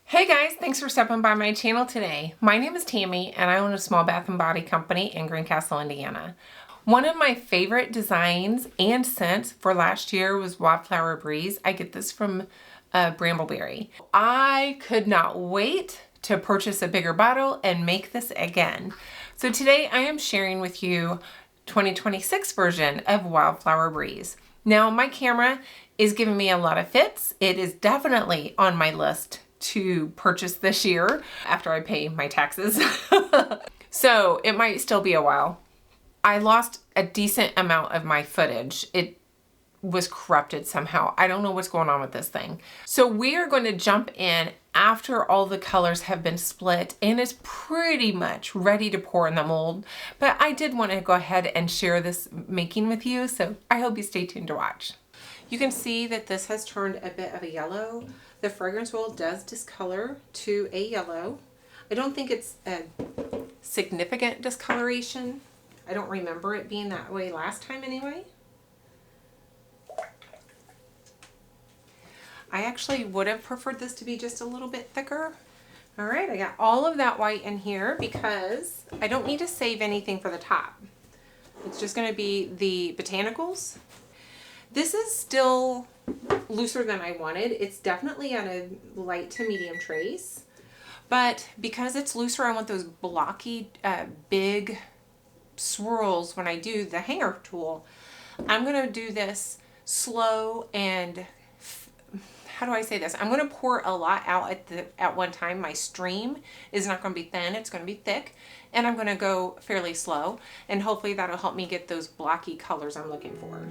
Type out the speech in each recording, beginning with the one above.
Hey guys, thanks for stopping by my channel today. My name is Tammy and I own a small bath and body company in Greencastle, Indiana. One of my favorite designs and scents for last year was Wildflower Breeze. I get this from Brambleberry. I could not wait to purchase a bigger bottle and make this again. So today I am sharing with you 2026 version of Wildflower Breeze. Now my camera is giving me a lot of fits. It is definitely on my list to purchase this year after I pay my taxes. So it might still be a while. I lost a decent amount of my footage. It was corrupted somehow. I don't know what's going on with this thing. So we are going to jump in after all the colors have been split and it's pretty much ready to pour in the mold. But I did want to go ahead and share this making with you, so I hope you stay tuned to watch. You can see that this has turned a bit of a yellow. The fragrance oil does discolor to a yellow. I don't think it's a significant discoloration. I don't remember it being that way last time anyway. I actually would have preferred this to be just a little bit thicker. All right, I got all of that white in here because I don't need to save anything for the top. It's just gonna be the Botanicals. This is still looser than I wanted. It's definitely at a light to medium trace, but because it's looser, I want those blocky, big swirls when I do the hanger tool. I'm gonna do this slow and, how do I say this? I'm gonna pour a lot out at one time. My stream is not gonna be thin, it's gonna be thick, and I'm gonna go fairly slow, and hopefully that'll help me get those blocky colors I'm looking for.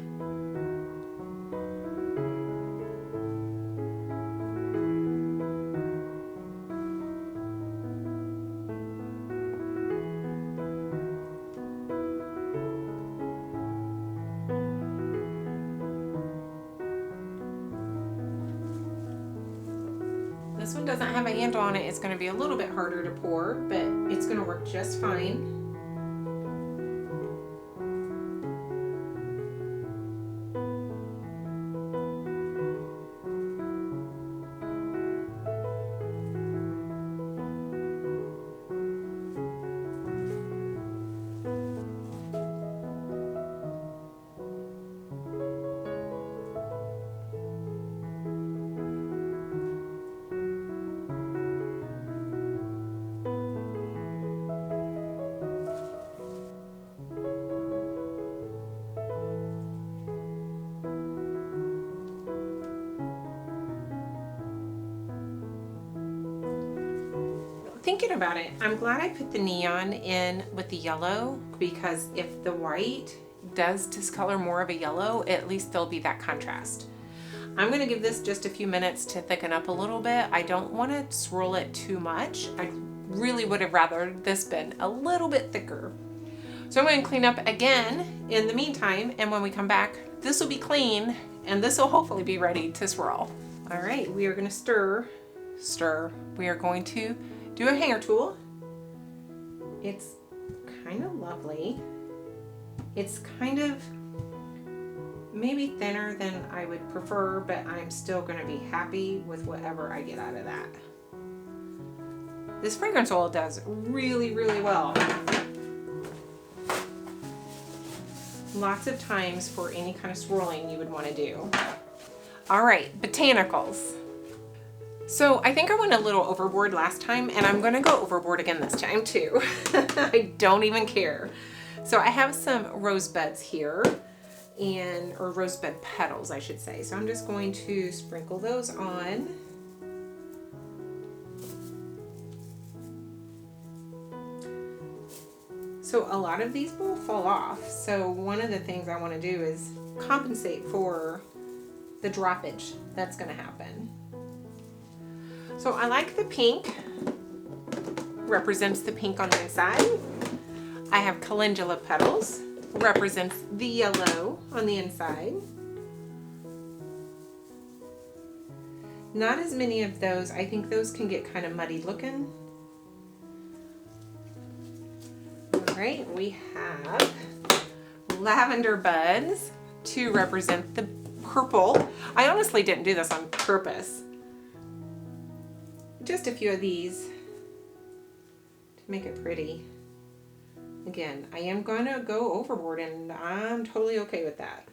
This one doesn't have a handle on it. It's going to be a little bit harder to pour, but it's going to work just fine. Thinking about it, I'm glad I put the neon in with the yellow, because if the white does discolor more of a yellow, at least there'll be that contrast. I'm going to give this just a few minutes to thicken up a little bit. I don't want to swirl it too much. I really would have rather this been a little bit thicker. So I'm going to clean up again in the meantime, and when we come back, this will be clean and this will hopefully be ready to swirl. All right, we are going to stir. We are going to do a hanger tool. It's kind of lovely. It's kind of maybe thinner than I would prefer, but I'm still going to be happy with whatever I get out of that. This fragrance oil does really, really well. Lots of times for any kind of swirling you would want to do. All right, Botanicals. So I think I went a little overboard last time, and I'm gonna go overboard again this time too. I don't even care. So I have some rosebuds here, or rosebud petals, I should say. So I'm just going to sprinkle those on. So a lot of these will fall off. So one of the things I want to do is compensate for the droppage that's gonna happen. So I like the pink, represents the pink on the inside. I have calendula petals, represents the yellow on the inside. Not as many of those. I think those can get kind of muddy looking. All right, we have lavender buds to represent the purple. I honestly didn't do this on purpose. just a few of these to make it pretty. Again, I am going to go overboard, and I'm totally okay with that.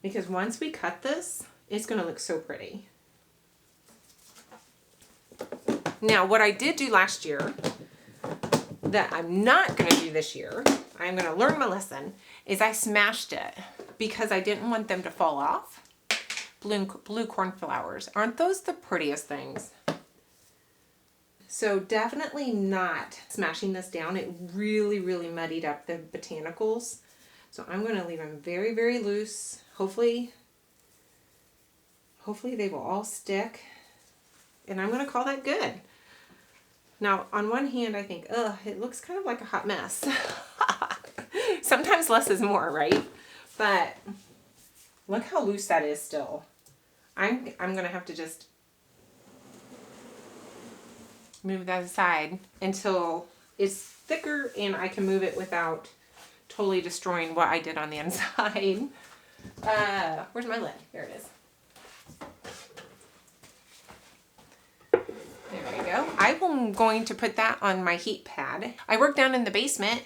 Because once we cut this, it's going to look so pretty. Now, what I did do last year that I'm not going to do this year, I'm going to learn my lesson, is I smashed it because I didn't want them to fall off. Blue cornflowers. Aren't those the prettiest things? So definitely not smashing this down. It really, really muddied up the botanicals. So I'm going to leave them very, very loose. Hopefully they will all stick. And I'm going to call that good. Now, on one hand, I think, ugh, it looks kind of like a hot mess. Sometimes less is more, right? But look how loose that is still. I'm going to have to just move that aside until it's thicker and I can move it without totally destroying what I did on the inside. Where's my lid? There it is. There we go. I'm going to put that on my heat pad. I work down in the basement,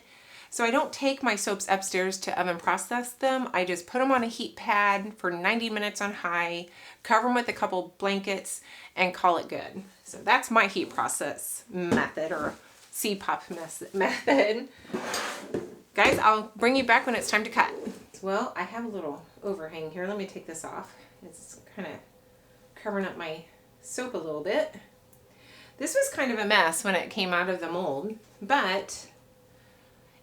so I don't take my soaps upstairs to oven process them. I just put them on a heat pad for 90 minutes on high, cover them with a couple blankets, and call it good. So that's my heat process method, or CPOP method. Guys, I'll bring you back when it's time to cut. Well, I have a little overhang here. Let me take this off. It's kind of covering up my soap a little bit. This was kind of a mess when it came out of the mold, but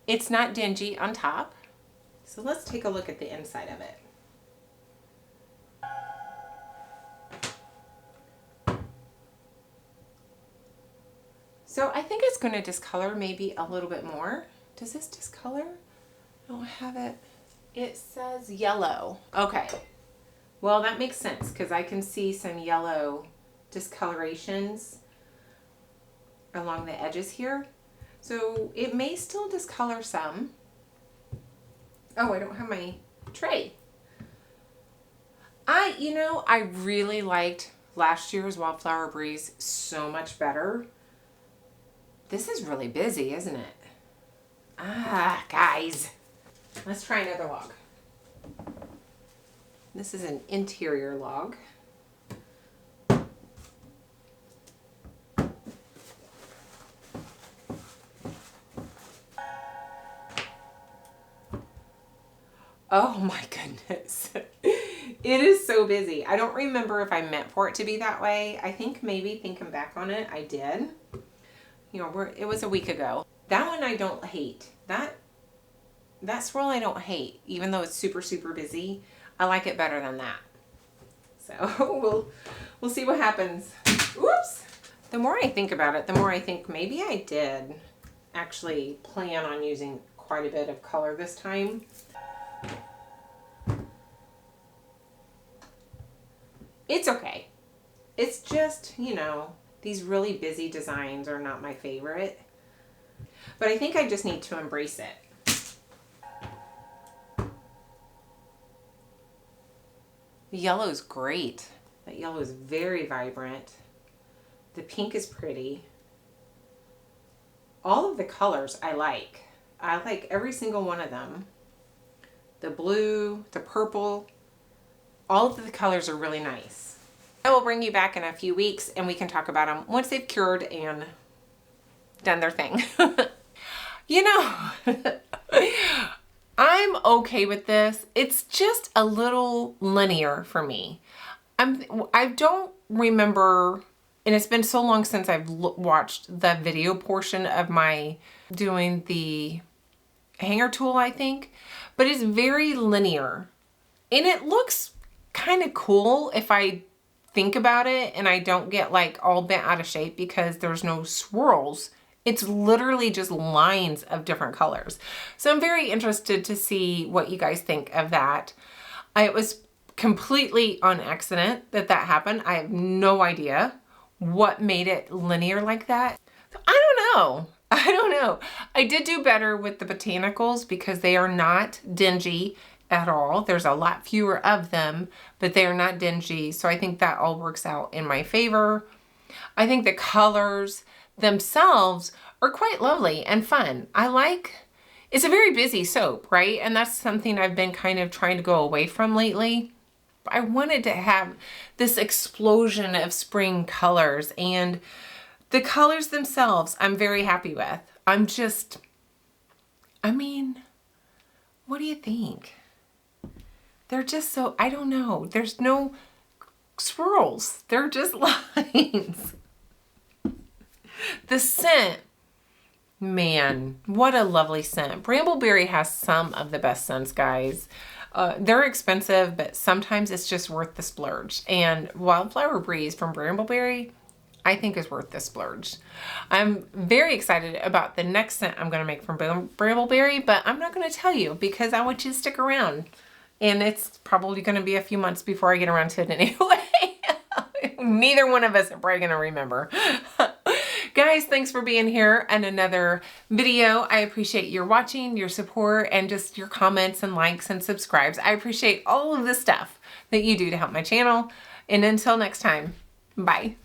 it's not dingy on top. So let's take a look at the inside of it. So I think it's going to discolor maybe a little bit more. Does this discolor? I don't have it. It says yellow. Okay. Well, that makes sense because I can see some yellow discolorations along the edges here. So it may still discolor some. Oh, I don't have my tray. I really liked last year's Wildflower Breeze so much better. This is really busy, isn't it? Ah, guys. Let's try another log. This is an interior log. Oh my goodness. It is so busy. I don't remember if I meant for it to be that way. I think maybe thinking back on it, I did. It was a week ago. That one I don't hate. That swirl I don't hate, even though it's super, super busy. I like it better than that. So we'll see what happens. Oops. The more I think about it, the more I think maybe I did actually plan on using quite a bit of color this time. It's okay. It's just, these really busy designs are not my favorite. But I think I just need to embrace it. The yellow is great. That yellow is very vibrant. The pink is pretty. All of the colors I like. I like every single one of them. The blue, the purple, all of the colors are really nice. I will bring you back in a few weeks and we can talk about them once they've cured and done their thing. I'm okay with this. It's just a little linear for me. I don't remember, and it's been so long since I've watched the video portion of my doing the hanger tool, I think, but it's very linear and it looks kind of cool if I think about it and I don't get like all bent out of shape because there's no swirls. It's literally just lines of different colors. So I'm very interested to see what you guys think of that. It was completely on accident that happened. I have no idea what made it linear like that. So I don't know. I did do better with the Botanicals because they are not dingy at all. There's a lot fewer of them, but they are not dingy. So I think that all works out in my favor. I think the colors themselves are quite lovely and fun. It's a very busy soap, right? And that's something I've been kind of trying to go away from lately. I wanted to have this explosion of spring colors, and the colors themselves I'm very happy with. What do you think? They're just so, I don't know. There's no swirls. They're just lines. The scent, man, what a lovely scent. Brambleberry has some of the best scents, guys. They're expensive, but sometimes it's just worth the splurge. And Wildflower Breeze from Brambleberry, I think is worth the splurge. I'm very excited about the next scent I'm going to make from Brambleberry, but I'm not going to tell you because I want you to stick around. And it's probably going to be a few months before I get around to it anyway. Neither one of us are probably going to remember. Guys, thanks for being here in another video. I appreciate your watching, your support, and just your comments and likes and subscribes. I appreciate all of the stuff that you do to help my channel. And until next time, bye.